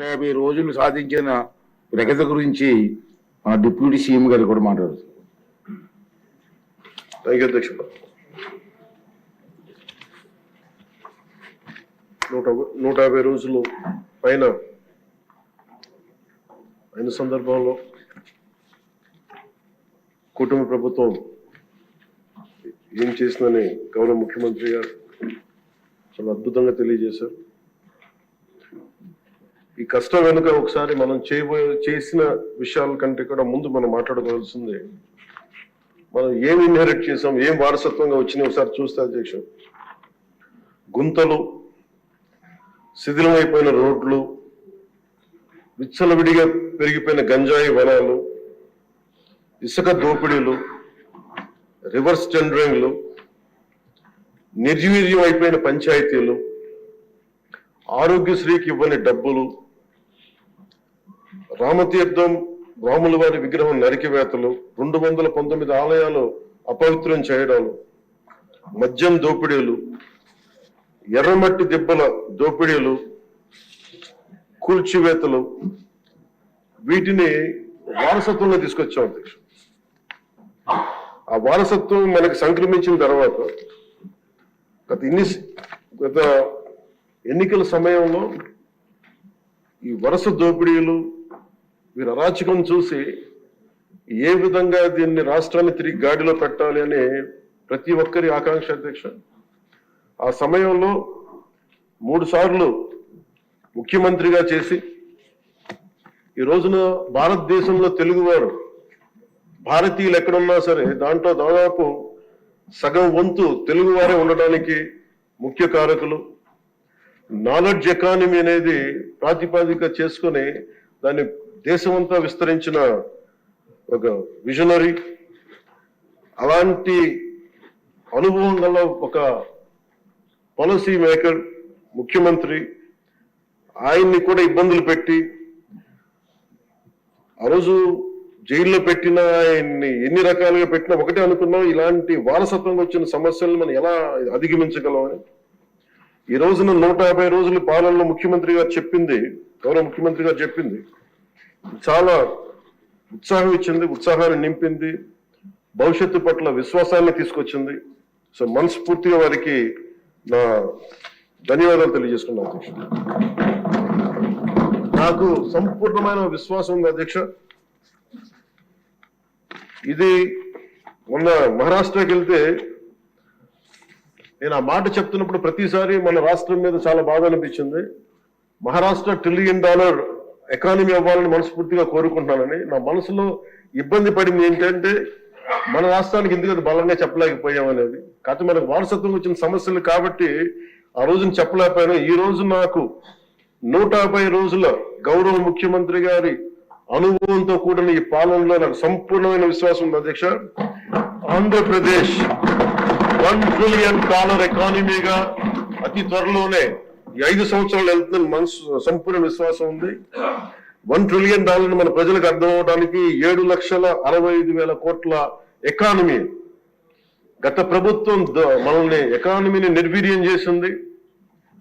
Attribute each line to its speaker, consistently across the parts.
Speaker 1: 150 రోజులు సాధించిన ప్రగతి గురించి డిప్యూటీ సీఎం గారు కూడా మాట్లాడుతున్నారు.
Speaker 2: థ్యాంక్ యూ అధ్యక్ష. 150 రోజులు పైన అయిన సందర్భంలో కుటుంబ ప్రభుత్వం ఏం చేసిందని గౌరవ ముఖ్యమంత్రి గారు చాలా అద్భుతంగా తెలియజేశారు. ఈ కష్టం వెనుక ఒకసారి మనం చేసిన విషయాల కంటే కూడా ముందు మనం మాట్లాడుకోవాల్సింది మనం ఏం ఇన్హెరిట్ చేసాం, ఏం వారసత్వంగా వచ్చినాయి ఒకసారి చూస్తే అధ్యక్ష, గుంతలు, శిథిలమైపోయిన రోడ్లు, విచ్చలవిడిగా పెరిగిపోయిన గంజాయి వనాలు, ఇసుక దోపిడీలు, రివర్స్ టెండరింగ్లు, నిర్వీర్యం అయిపోయిన పంచాయతీలు, ఆరోగ్యశ్రీకి ఇవ్వని డబ్బులు, రామతీర్థం రాముల వారి విగ్రహం నరికివేతలు, 219 ఆలయాలు అపవిత్రం చేయడాలు, మద్యం దోపిడీలు, ఎర్రమట్టి దిబ్బల దోపిడీలు, కూల్చివేతలు, వీటిని వారసత్వంలో తీసుకొచ్చాం అధ్యక్ష. ఆ వారసత్వం మనకి సంక్రమించిన తర్వాత గత ఎన్నికల సమయంలో ఈ వరుస దోపిడీలు, వీరి అరాచకం చూసి ఏ విధంగా దీన్ని రాష్ట్రాన్ని తిరిగి గాడిలో పెట్టాలి అని ప్రతి ఒక్కరి ఆకాంక్ష అధ్యక్ష. ఆ సమయంలో 3 సార్లు ముఖ్యమంత్రిగా చేసి ఈ రోజున భారతదేశంలో తెలుగువారు భారతీయులు ఎక్కడున్నా సరే దాంట్లో దాదాపు సగం వంతు తెలుగువారే ఉండడానికి ముఖ్య కారకులు. నాలెడ్జ్ ఎకానమీ అనేది ప్రాతిపాదిక చేసుకుని దాన్ని దేశమంతా విస్తరించిన ఒక విజనరీ, అలాంటి అనుభవం గల ఒక పాలసీ మేకర్ ముఖ్యమంత్రి, ఆయన్ని కూడా ఇబ్బందులు పెట్టి ఆ రోజు జైల్లో పెట్టినా, ఆయన్ని ఎన్ని రకాలుగా పెట్టినా ఒకటే అనుకున్నాం, ఇలాంటి వారసత్వంగా వచ్చిన సమస్యలను మనం ఎలా అధిగమించగలం అని. ఈ రోజున 150 రోజుల పాలనలో ముఖ్యమంత్రి గారు చెప్పింది, గౌరవ ముఖ్యమంత్రి గారు చెప్పింది చాలా ఉత్సాహం ఇచ్చింది, ఉత్సాహాన్ని నింపింది, భవిష్యత్తు పట్ల విశ్వాసాన్ని తీసుకొచ్చింది. సో మనస్ఫూర్తిగా వారికి నా ధన్యవాదాలు తెలియజేసుకున్నాను అధ్యక్ష. నాకు సంపూర్ణమైన విశ్వాసం ఉంది అధ్యక్ష. ఇది మొన్న మహారాష్ట్రకి వెళ్తే నేను ఆ మాట చెప్తున్నప్పుడు ప్రతిసారి మన రాష్ట్రం మీద చాలా బాధ అనిపించింది. మహారాష్ట్ర $1 ట్రిలియన్ ఎకానమీ అవ్వాలని మనస్ఫూర్తిగా కోరుకుంటున్నానని. నా మనసులో ఇబ్బంది పడింది ఏంటంటే మన రాష్ట్రానికి ఎందుకంటే బలంగా చెప్పలేకపోయాం అనేది. కాకపోతే మనకు వారసత్వం వచ్చిన సమస్యలు కాబట్టి ఆ రోజున చెప్పలేకపోయాను. ఈ రోజు నాకు 150 రోజుల గౌరవ ముఖ్యమంత్రి గారి అనుభవంతో కూడిన ఈ పాలనలో నాకు సంపూర్ణమైన విశ్వాసం ఉంది అధ్యక్ష. ఆంధ్రప్రదేశ్ $1 ట్రిలియన్ ఎకానమీగా అతి త్వరలోనే ఈ 5 సంవత్సరాలు వెళ్తుందని మనసు సంపూర్ణ విశ్వాసం ఉంది. $1 ట్రిలియన్ మన ప్రజలకు అర్థం అవడానికి 7,65,000 కోట్ల ఎకానమీ. గత ప్రభుత్వం మనల్ని ఎకానమీని నిర్వీర్యం చేసింది,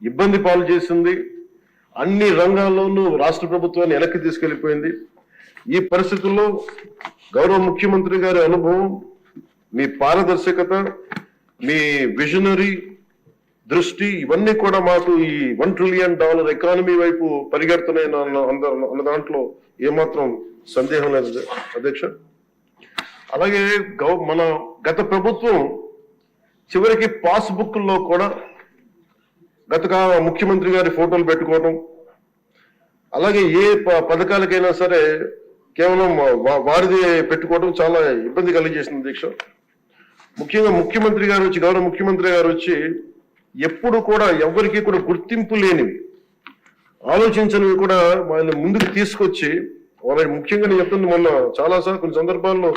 Speaker 2: ఇబ్బంది పాలు చేసింది, అన్ని రంగాల్లోనూ రాష్ట్ర ప్రభుత్వాన్ని వెనక్కి తీసుకెళ్లిపోయింది. ఈ పరిస్థితుల్లో గౌరవ ముఖ్యమంత్రి గారి అనుభవం, మీ పారదర్శకత, మీ విజనరీ దృష్టి, ఇవన్నీ కూడా మాకు ఈ $1 ట్రిలియన్ ఎకానమీ వైపు పరిగెడుతున్నాయి అన్న దాంట్లో ఏమాత్రం సందేహం లేదు అధ్యక్ష. అలాగే మన గత ప్రభుత్వం చివరికి పాస్బుక్లో కూడా గత ముఖ్యమంత్రి గారి ఫోటోలు పెట్టుకోవడం, అలాగే ఏ పథకాలకైనా సరే కేవలం వారిది పెట్టుకోవడం చాలా ఇబ్బంది కలిగజేసింది అధ్యక్ష. ముఖ్యంగా ముఖ్యమంత్రి గారు వచ్చి, గౌరవ ముఖ్యమంత్రి గారు వచ్చి ఎప్పుడు కూడా ఎవరికి కూడా గుర్తింపు లేనివి, ఆలోచించనివి కూడా వాళ్ళని ముందుకు తీసుకొచ్చి వాళ్ళని, ముఖ్యంగా నేను చెప్తుంది మొన్న చాలాసార్లు కొన్ని సందర్భాల్లో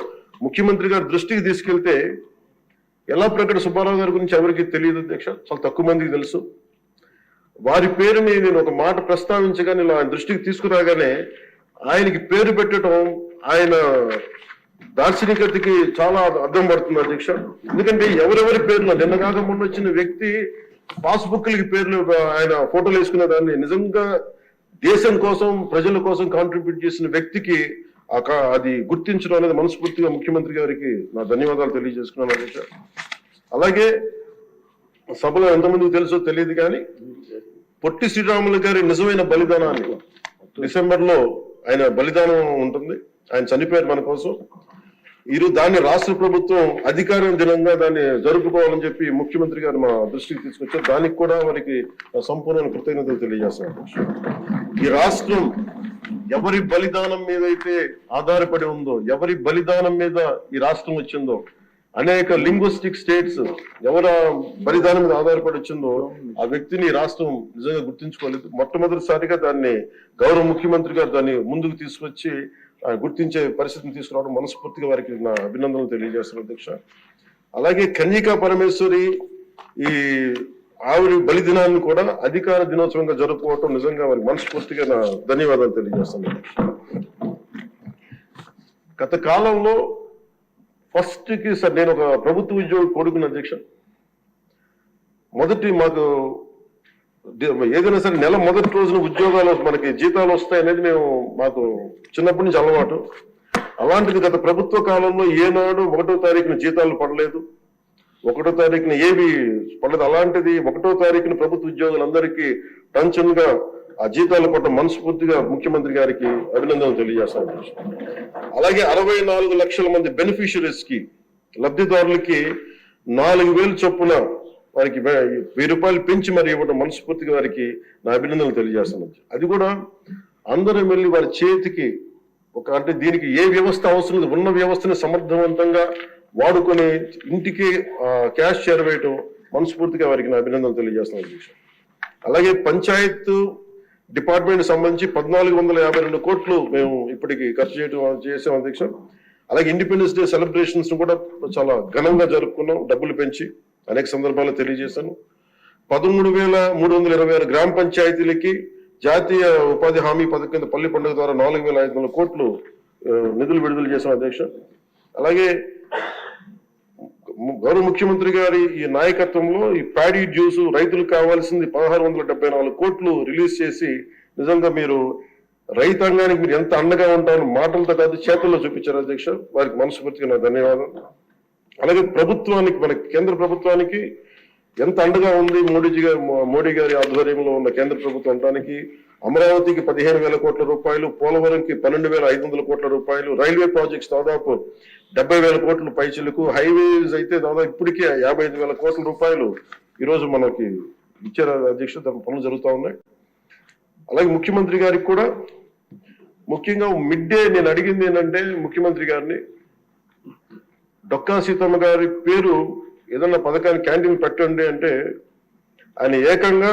Speaker 2: ముఖ్యమంత్రి గారి దృష్టికి తీసుకెళ్తే ఎల్లాప్రగడ సుబ్బారావు గారి గురించి ఎవరికి తెలియదు అధ్యక్ష, చాలా తక్కువ మందికి తెలుసు. వారి పేరుని నేను ఒక మాట ప్రస్తావించగానే, ఆయన దృష్టికి తీసుకురాగానే ఆయనకి పేరు పెట్టడం ఆయన దార్శనికతకి చాలా అర్థం పడుతుంది అధ్యక్ష. ఎందుకంటే ఎవరెవరి పేర్లు నిన్న కాక మొన్న వచ్చిన వ్యక్తి పాస్బుక్లకి పేర్లు ఆయన ఫోటోలు వేసుకునే దాన్ని నిజంగా దేశం కోసం ప్రజల కోసం కాంట్రిబ్యూట్ చేసిన వ్యక్తికి అది గుర్తించడం అనేది మనస్ఫూర్తిగా ముఖ్యమంత్రి గారికి నా ధన్యవాదాలు తెలియజేసుకున్నాను అధ్యక్ష. అలాగే సభలో ఎంతమందికి తెలుసో తెలియదు కానీ పొట్టి శ్రీరాములు గారి నిజమైన బలిదానాన్ని డిసెంబర్లో ఆయన బలిదానం ఉంటుంది, ఆయన చనిపోయారు మన కోసం. దాన్ని రాష్ట్ర ప్రభుత్వం అధికార దినంగా దాన్ని జరుపుకోవాలని చెప్పి ముఖ్యమంత్రి గారు మా దృష్టికి తీసుకొచ్చారు. దానికి కూడా వారికి సంపూర్ణ కృతజ్ఞతలు తెలియజేస్తాను. ఈ రాష్ట్రం ఎవరి బలిదానం మీద అయితే ఆధారపడి ఉందో, ఎవరి బలిదానం మీద ఈ రాష్ట్రం వచ్చిందో, అనేక లింగ్విస్టిక్ స్టేట్స్ ఎవరు బలిదానం మీద ఆధారపడి వచ్చిందో ఆ వ్యక్తిని రాష్ట్రం నిజంగా గుర్తించుకోలేదు. మొట్టమొదటిసారిగా దాన్ని గౌరవ ముఖ్యమంత్రి గారు దాన్ని ముందుకు తీసుకొచ్చి గుర్తించే పరిస్థితిని తీసుకురావడం మనస్ఫూర్తిగా వారికి నా అభినందనలు తెలియజేస్తున్నాను అధ్యక్ష. అలాగే కన్యకా పరమేశ్వరి ఈ ఆవిడ బలిదినాన్ని కూడా అధికార దినోత్సవంగా జరుపుకోవటం నిజంగా వారికి మనస్ఫూర్తిగా నా ధన్యవాదాలు తెలియజేస్తున్నాను. గత కాలంలో ఫస్ట్ కి సార్ నేను ఒక ప్రభుత్వ ఉద్యోగి కొడుకున్న అధ్యక్ష. మాకు ఏదైనా సరే నెల మొదటి రోజున ఉద్యోగాలు మనకి జీతాలు వస్తాయనేది మాకు చిన్నప్పటి నుంచి అలవాటు. అలాంటిది గత ప్రభుత్వ కాలంలో ఏనాడు 1వ తారీఖున జీతాలు పడలేదు, 1వ తారీఖున ఏవి పడలేదు. అలాంటిది 1వ తారీఖున ప్రభుత్వ ఉద్యోగులందరికీ టెన్షన్ గా ఆ జీతాలు పడ్డ మనస్ఫూర్తిగా ముఖ్యమంత్రి గారికి అభినందనలు తెలియజేస్తాను. అలాగే 64 లక్షల మంది బెనిఫిషరీస్ కి లబ్ధిదారులకి 4,000 చొప్పున వారికి 1000 రూపాయలు పెంచి మరి ఇవ్వడం మనస్ఫూర్తిగా వారికి నా అభినందనలు తెలియజేస్తాను. అది కూడా అందరూ వెళ్ళి వారి చేతికి అంటే దీనికి ఏ వ్యవస్థ అవసరం లేదు, ఉన్న వ్యవస్థని సమర్థవంతంగా వాడుకొని ఇంటికి క్యాష్ చేరవేయటం మనస్ఫూర్తిగా వారికి నా అభినందనలు తెలియజేస్తున్నాను. అలాగే పంచాయత్ డిపార్ట్మెంట్ సంబంధించి 1,452 కోట్లు మేము ఇప్పటికి ఖర్చు చేసాం అధ్యక్ష. అలాగే ఇండిపెండెన్స్ డే సెలబ్రేషన్స్ కూడా చాలా ఘనంగా జరుపుకున్నాం, డబ్బులు పెంచి అనేక సందర్భాల్లో తెలియజేశాను. 13,326 గ్రామ పంచాయతీలకి జాతీయ ఉపాధి హామీ పథకం కింద పల్లి పండుగ ద్వారా 4,500 కోట్లు నిధులు విడుదల చేశాం అధ్యక్ష. అలాగే గౌరవ ముఖ్యమంత్రి గారి ఈ నాయకత్వంలో ఈ ప్యాడీ జ్యూస్ రైతులకు కావాల్సింది 1,674 కోట్లు రిలీజ్ చేసి నిజంగా మీరు రైతాంగానికి మీరు ఎంత అండగా ఉంటారో మాటలతో కాదు చేతుల్లో చూపించారు అధ్యక్ష. వారికి మనస్ఫూర్తిగా నా ధన్యవాదాలు. అలాగే ప్రభుత్వానికి మన కేంద్ర ప్రభుత్వానికి ఎంత అండగా ఉంది మోడీ గారి ఆధ్వర్యంలో ఉన్న కేంద్ర ప్రభుత్వం అనడానికి అమరావతికి 15,000 కోట్ల రూపాయలు, పోలవరంకి 12,500 కోట్ల రూపాయలు, రైల్వే ప్రాజెక్ట్స్ దాదాపు 70,000 కోట్ల పైచిలకు, హైవేస్ అయితే దాదాపు ఇప్పటికే 55,000 కోట్ల రూపాయలు ఈరోజు మనకి ఇచ్చారు అధ్యక్ష. పనులు జరుగుతూ ఉన్నాయి. అలాగే ముఖ్యమంత్రి గారికి కూడా ముఖ్యంగా మిడ్ డే నేను అడిగింది ఏంటంటే ముఖ్యమంత్రి గారిని డొక్కా సీతమ్మ గారి పేరు ఏదన్నా పథకాన్ని క్యాంటీన్ పెట్టండి అంటే ఆయన ఏకంగా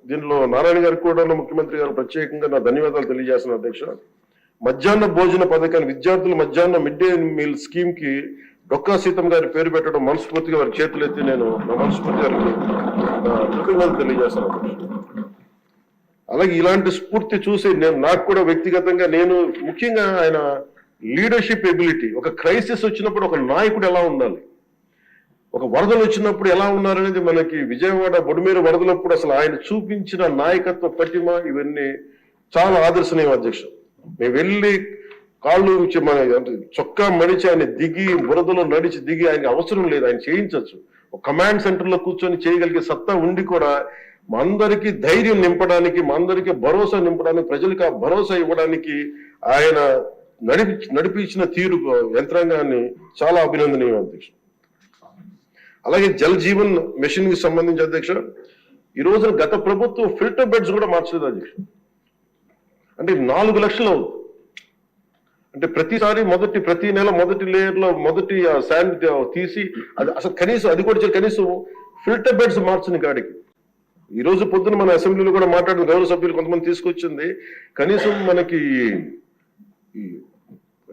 Speaker 2: దీనిలో నారాయణ గారికి కూడా ముఖ్యమంత్రి గారు ప్రత్యేకంగా నా ధన్యవాదాలు తెలియజేస్తున్నాను అధ్యక్ష. మధ్యాహ్న భోజన పథకాన్ని విద్యార్థుల మధ్యాహ్న మిడ్ డే మీల్ స్కీమ్ కి డొక్కా సీతమ్మ గారి పేరు పెట్టడం మనస్ఫూర్తిగా వారి చేతులు ఎత్తి నేను నా మనస్ఫూర్తి గారికి కృతజ్ఞతలు తెలియజేస్తాను. అలాగే ఇలాంటి స్ఫూర్తి చూసి నాకు కూడా వ్యక్తిగతంగా నేను ముఖ్యంగా ఆయన లీడర్షిప్ ఎబిలిటీ, ఒక క్రైసిస్ వచ్చినప్పుడు ఒక నాయకుడు ఎలా ఉండాలి, ఒక వరదలు వచ్చినప్పుడు ఎలా ఉన్నారనేది మనకి విజయవాడ బొడిమేరు వరదలప్పుడు అసలు ఆయన చూపించిన నాయకత్వ పటిమ ఇవన్నీ చాలా ఆదర్శనీయం అధ్యక్ష. మేము వెళ్ళి కాళ్ళు మన చొక్కా మడిచి ఆయన దిగి బురదలో నడిచి దిగి ఆయనకి అవసరం లేదు, ఆయన చేయించవచ్చు. ఒక కమాండ్ సెంటర్ లో కూర్చొని చేయగలిగే సత్తా ఉండి కూడా మా అందరికీ ధైర్యం నింపడానికి, మా అందరికీ భరోసా నింపడానికి, ప్రజలకు ఆ భరోసా ఇవ్వడానికి ఆయన నడిపించిన తీరు యంత్రాంగాన్ని చాలా అభినందనీయం అధ్యక్ష. అలాగే జల్ జీవన్ మిషన్ కి సంబంధించి అధ్యక్ష ఈ రోజున గత ప్రభుత్వం ఫిల్టర్ బెడ్స్ కూడా మార్చలేదు అధ్యక్ష. అంటే 4 లక్షలు అవుతుంది. అంటే ప్రతి నెల మొదటి లేయర్ లో మొదటి శాండ్ తీసి అది అసలు కనీసం అది కూడా కనీసం ఫిల్టర్ బెడ్స్ మార్చని కాడికి ఈ రోజు పొద్దున మన అసెంబ్లీలో కూడా మాట్లాడిన గౌరవ సభ్యులు కొంతమంది తీసుకొచ్చింది కనీసం మనకి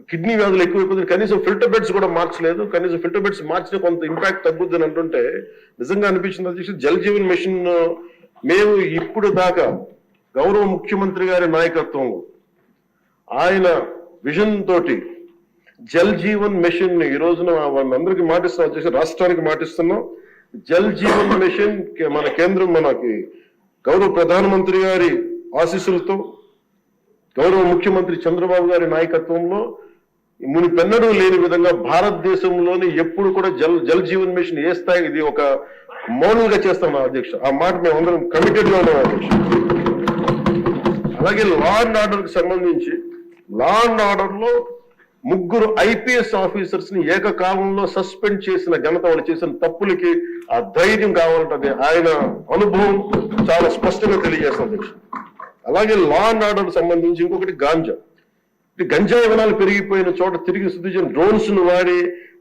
Speaker 2: కిడ్నీ వ్యాధులు ఎక్కువైపోతుంది, కనీసం ఫిల్టర్ బెడ్స్ కూడా మార్చలేదు. కనీసం ఫిల్టర్ బెడ్స్ మార్చిన కొంత ఇంపాక్ట్ తగ్గుద్దని అంటుంటే నిజంగా అనిపించింది అధ్యక్ష. జల్ జీవన్ మిషన్ మేము ఇప్పుడు దాకా గౌరవ ముఖ్యమంత్రి గారి నాయకత్వంలో ఆయన విజన్ తోటి జల్ జీవన్ మిషన్ ఈ రోజున అందరికి మాటిస్తున్నాం అధ్యక్ష, రాష్ట్రానికి మాటిస్తున్నాం. జల్ జీవన్ మిషన్ మన కేంద్రం మనకి గౌరవ ప్రధానమంత్రి గారి ఆశీస్సులతో గౌరవ ముఖ్యమంత్రి చంద్రబాబు గారి నాయకత్వంలో మునిపెన్నడూ లేని విధంగా భారతదేశంలోని ఎప్పుడు కూడా జల్ జీవన్ మిషన్ ఏ స్థాయి ఇది ఒక మౌనంగా చేస్తాం అధ్యక్ష. ఆ మాట మేము అందరం కమిటెడ్ గా ఉన్నాం అధ్యక్ష. అలాగే లా అండ్ ఆర్డర్ కి సంబంధించి లా అండ్ ఆర్డర్ లో 3 IPS ఆఫీసర్స్ ని ఏకకాలంలో సస్పెండ్ చేసిన ఘనత, వాళ్ళు చేసిన తప్పులకి ఆ ధైర్యం కావాలంటే ఆయన అనుభవం చాలా స్పష్టంగా తెలియజేస్తుంది అధ్యక్ష. అలాగే లా అండ్ ఆర్డర్ సంబంధించి ఇంకొకటి గంజాయి వనాలు పెరిగిపోయిన చోట తిరిగి శుద్ధించిన డ్రోన్స్ ను వాడి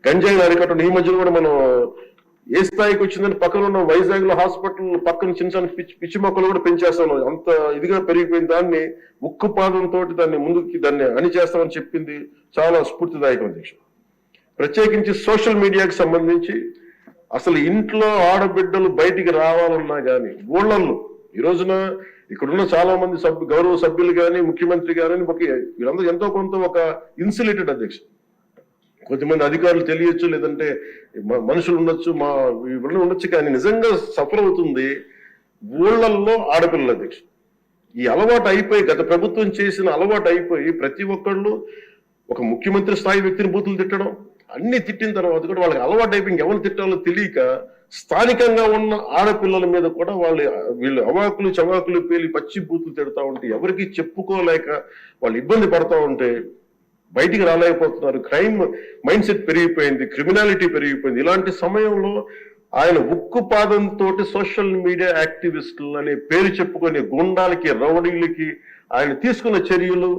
Speaker 2: గంజాయిని అరికట్టడం. ఈ మధ్యలో కూడా మనం ఏ స్థాయికి వచ్చిందని పక్కన ఉన్న వైజాగ్ లో హాస్పిటల్ పక్కన చిన్న పిచ్చి మొక్కలు కూడా పెంచేస్తాం. అంత ఇదిగా పెరిగిపోయిన దాన్ని ఉక్కుపాదంతో దాన్ని అణిచేస్తామని చెప్పింది చాలా స్ఫూర్తిదాయకం అధ్యక్ష. ప్రత్యేకించి సోషల్ మీడియాకి సంబంధించి అసలు ఇంట్లో ఆడబిడ్డలు బయటికి రావాలన్నా కానీ ఊళ్ళల్లో ఈ రోజున ఇక్కడున్న చాలా మంది గౌరవ సభ్యులు కానీ ముఖ్యమంత్రి కానీ వీళ్ళందరూ ఎంతో కొంత ఒక ఇన్సులేటెడ్ అధ్యక్ష. కొంతమంది అధికారులు తెలియచ్చు, లేదంటే మనుషులు ఉండొచ్చు, వీళ్ళు ఉండొచ్చు, కానీ నిజంగా సఫర్ అవుతుంది ఊళ్ళల్లో ఆడపిల్లల అధ్యక్ష. ఈ అలవాటు అయిపోయి, గత ప్రభుత్వం చేసిన అలవాటు అయిపోయి ప్రతి ఒక్కళ్ళు ఒక ముఖ్యమంత్రి స్థాయి వ్యక్తిని బూతులు తిట్టడం, అన్ని తిట్టిన తర్వాత కూడా వాళ్ళకి అలవాటు అయిపోయి ఎవరు తిట్టాలో తెలియక స్థానికంగా ఉన్న ఆడపిల్లల మీద కూడా వీళ్ళు అవాకులు చవాకులు పేలి పచ్చి బూతులు తిడతా ఉంటే ఎవరికి చెప్పుకోలేక వాళ్ళు ఇబ్బంది పడతా ఉంటే బయటికి రాలేకపోతున్నారు. క్రైమ్ మైండ్ సెట్ పెరిగిపోయింది, క్రిమినాలిటీ పెరిగిపోయింది. ఇలాంటి సమయంలో ఆయన ఉక్కుపాదంతో సోషల్ మీడియా యాక్టివిస్టులు అనే పేరు చెప్పుకునే గుండాలకి, రౌడీలకి ఆయన తీసుకున్న చర్యలు,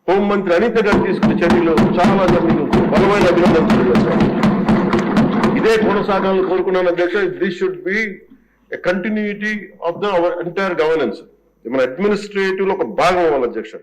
Speaker 2: హోంమంత్రి అనిత గారు తీసుకున్న చర్యలు చాలా బలమైన అభినందనలు. ఇదే కొనసాగాలని కోరుకున్నాను అధ్యక్ష. This should be a continuity of our entire governance. మన అడ్మినిస్ట్రేటివ్ లో ఒక భాగం అవ్వాలి అధ్యక్ష.